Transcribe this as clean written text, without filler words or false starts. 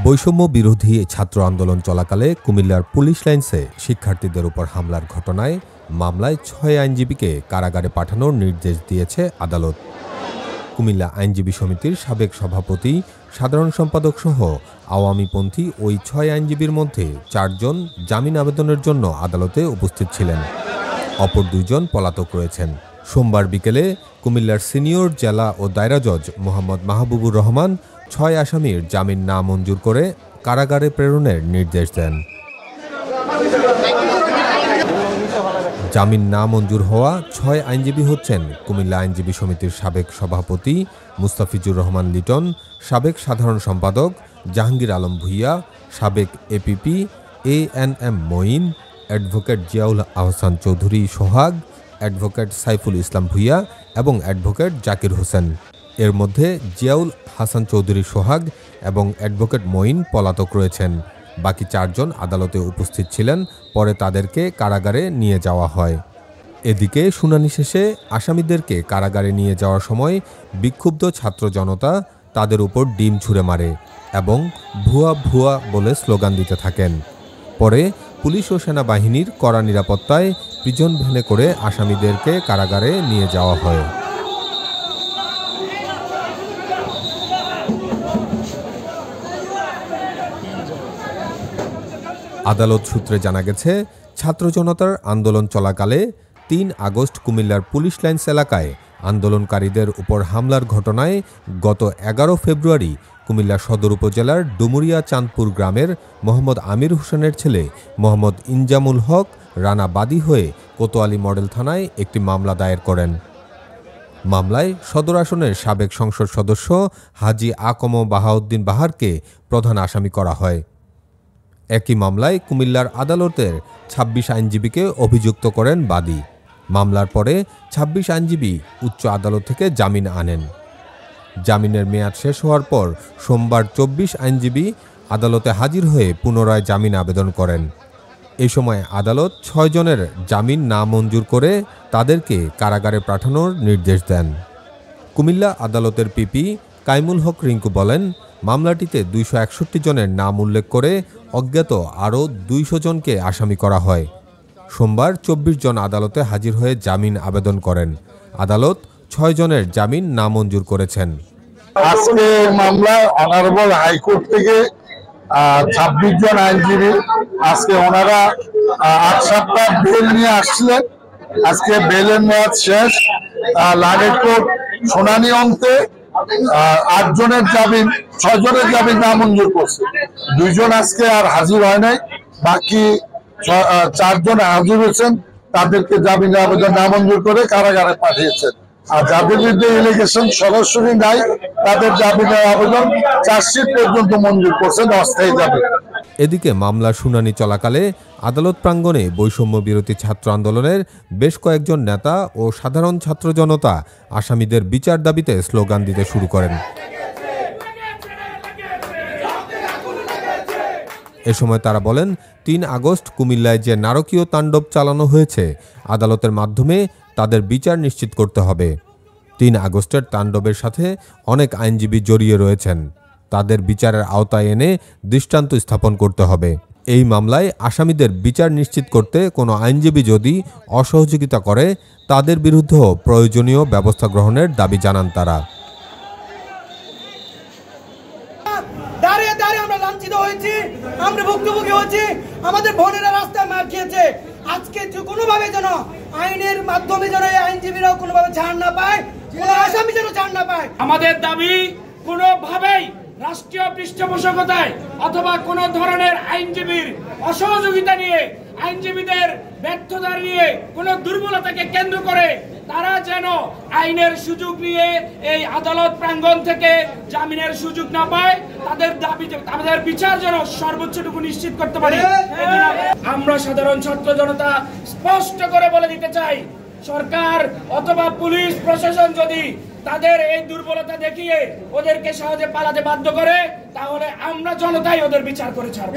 বৈষম্য বিরোধী ছাত্র আন্দোলন চলাকালে কুমিল্লার পুলিশ লাইন্সে শিক্ষার্থীদের উপর হামলার ঘটনায় মামলায় ৬ আইনজীবীকে কারাগারে পাঠানোর নির্দেশ দিয়েছে আদালত। কুমিল্লা আইনজীবী সমিতির সাবেক সভাপতি, সাধারণ সম্পাদক সহ আওয়ামীপন্থী ওই ৬ আইনজীবীর মধ্যে ৪ জন জামিন আবেদনের জন্য আদালতে উপস্থিত ছিলেন। অপর ২ জন পলাতক রয়েছেন। সোমবার বিকেলে কুমিল্লার সিনিয়র জেলা ও দায়রা জজ মোহাম্মদ মাহবুবুর রহমান ৬ আসামির জামিন না মঞ্জুর করে কারাগারে প্রেরণের নির্দেশ দেন। জামিন না মঞ্জুর হওয়া ৬ আইনজীবী হচ্ছেন কুমিল্লা আইনজীবী সমিতির সাবেক সভাপতি মুস্তাফিজুর রহমান লিটন, সাবেক সাধারণ সম্পাদক জাহাঙ্গীর আলম ভূঁইয়া, সাবেক APP ANM Moin, advocate Ziaul Ahsan Chowdhury Sohag, advocate Saiful Islam Bhuiyan এবং অ্যাডভোকেট জাকির হোসেন। এর মধ্যে জিয়াউল হাসান চৌধুরী সোহাগ এবং অ্যাডভোকেট মঈন পলাতক রয়েছেন। বাকি ৪ জন আদালতে উপস্থিত ছিলেন, পরে তাদেরকে কারাগারে নিয়ে যাওয়া হয়। এদিকে শুনানি শেষে আসামিদেরকে কারাগারে নিয়ে যাওয়ার সময় বিক্ষুব্ধ ছাত্র জনতা তাদের উপর ডিম ছুঁড়ে মারে এবং ভুয়া ভুয়া বলে স্লোগান দিতে থাকেন। পরে পুলিশ ও সেনাবাহিনীর কড়া নিরাপত্তায় প্রিজন ভ্যানে করে আসামিদেরকে কারাগারে নিয়ে যাওয়া হয়। আদালত সূত্রে জানা গেছে, ছাত্র জনতার আন্দোলন চলাকালে ৩ আগস্ট কুমিল্লার পুলিশ লাইন্স এলাকায় আন্দোলনকারীদের উপর হামলার ঘটনায় গত ১১ ফেব্রুয়ারি কুমিল্লা সদর উপজেলার ডুমুরিয়া চাঁদপুর গ্রামের মোহাম্মদ আমির হোসেনের ছেলে মোহাম্মদ ইনজামুল হক রানা বাদী হয়ে কোতোয়ালি মডেল থানায় একটি মামলা দায়ের করেন। মামলায় সদর আসনের সাবেক সংসদ সদস্য হাজী আকম বাহাউদ্দিন বাহারকে প্রধান আসামি করা হয়। একই মামলায় কুমিল্লার আদালতের ২৬ আইনজীবীকে অভিযুক্ত করেন বাদী। মামলার পরে ২৬ আইনজীবী উচ্চ আদালত থেকে জামিন আনেন। জামিনের মেয়াদ শেষ হওয়ার পর সোমবার ২৪ আইনজীবী আদালতে হাজির হয়ে পুনরায় জামিন আবেদন করেন। এই সময় আদালত ৬ জনের জামিন না মঞ্জুর করে তাদেরকে কারাগারে পাঠানোর নির্দেশ দেন। কুমিল্লা আদালতের পিপি কাইমুল হক রিঙ্কু বলেন, মামলাটিতে ২৬১ জনের নাম উল্লেখ করে অজ্ঞাত আরও ২০০ জনকে আসামি করা হয়। সোমবার ২৪ জন আদালতে হাজির হয়ে জামিন আবেদন করেন। আদালত ৬ জনের জামিন নামঞ্জুর করেছেন। আজকে মামলা অনারেবল হাইকোর্ট থেকে ২৬ জন আইনজীবী আজকে ওনারা ৮ সপ্তাহ বেল নিয়ে আসছিলেন। আজকে বেলের মেয়াদ শেষ। লাগের কোর্ট শুনানি অন্তে ৮ জনের জামিন ৬ জনের জামিন নামঞ্জুর করছে। ২ জন আজকে আর হাজির হয় নাই, বাকি ৪ জন হাজির হয়েছেন। তাদেরকে জামিন আবেদন নামঞ্জুর করে কারাগারে পাঠিয়েছেন। আর যাদের বিরুদ্ধে এলিগেশন সরাসরি নাই তাদের জামিনের আবেদন চার্জশিট পর্যন্ত মঞ্জুর করছেন, অস্থায়ী জামিন। এদিকে মামলার শুনানি চলাকালে আদালত প্রাঙ্গণে বৈষম্য বিরোধী ছাত্র আন্দোলনের বেশ কয়েকজন নেতা ও সাধারণ ছাত্র জনতা আসামিদের বিচার দাবিতে স্লোগান দিতে শুরু করেন। এ সময় তারা বলেন, ৩ আগস্ট কুমিল্লায় যে নারকীয় তাণ্ডব চালানো হয়েছে, আদালতের মাধ্যমে তাদের বিচার নিশ্চিত করতে হবে। ৩ আগস্টের তাণ্ডবের সাথে অনেক আইনজীবী জড়িয়ে রয়েছেন, তাদের বিচারের আওতায় এনে দৃষ্টান্ত স্থাপন করতে হবে। এই মামলায় আসামিদের বিচার নিশ্চিত করতে কোনো আইনজীবী যদি অসহযোগিতা করে, তাদের বিরুদ্ধেও প্রয়োজনীয় ব্যবস্থা গ্রহণের দাবি জানান তারা। আমরা ভুক্তভোগী হয়েছি, আমাদের বোনেরা রাস্তায় মার খেয়েছে। আজকে কোনোভাবে যেন আইনের মাধ্যমে যেন আইনজীবীরাও কোনোভাবে ছাড় না পায়, কোনো আসামি যেন ছাড় না পায়। আমাদের দাবি কোনোভাবেই রাষ্ট্রীয় পৃষ্ঠপোষকতায় অথবা কোন ধরনের আইনজীবীর অসহযোগিতা নিয়ে, আইনজীবীদের ব্যর্থতা নিয়ে, কোন দুর্বলতাকে কেন্দ্র করে তারা যেন আইনের সুযোগ নিয়ে এই আদালত প্রাঙ্গণ থেকে জামিনের সুযোগ না পায়, তাদের দাবি তাদের বিচার যেন সর্বোচ্চটুকু নিশ্চিত করতে পারে। আমরা সাধারণ ছাত্র জনতা স্পষ্ট করে বলে দিতে চাই, সরকার অথবা পুলিশ প্রশাসন যদি তাদের এই দুর্বলতা দেখিয়ে ওদেরকে সহজে পালাতে বাধ্য করে, তাহলে আমরা জনতাই ওদের বিচার করে ছাড়ব।